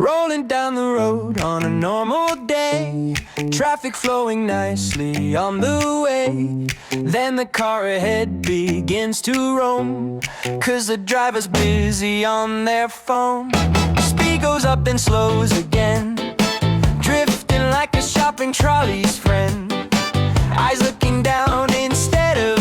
Rolling down the road on a normal day, traffic flowing nicely on the way. Then the car ahead begins to roam, 'cause the driver's busy on their phone. Speed goes up then slows again, drifting like a shopping trolley's friend. Eyes looking down instead of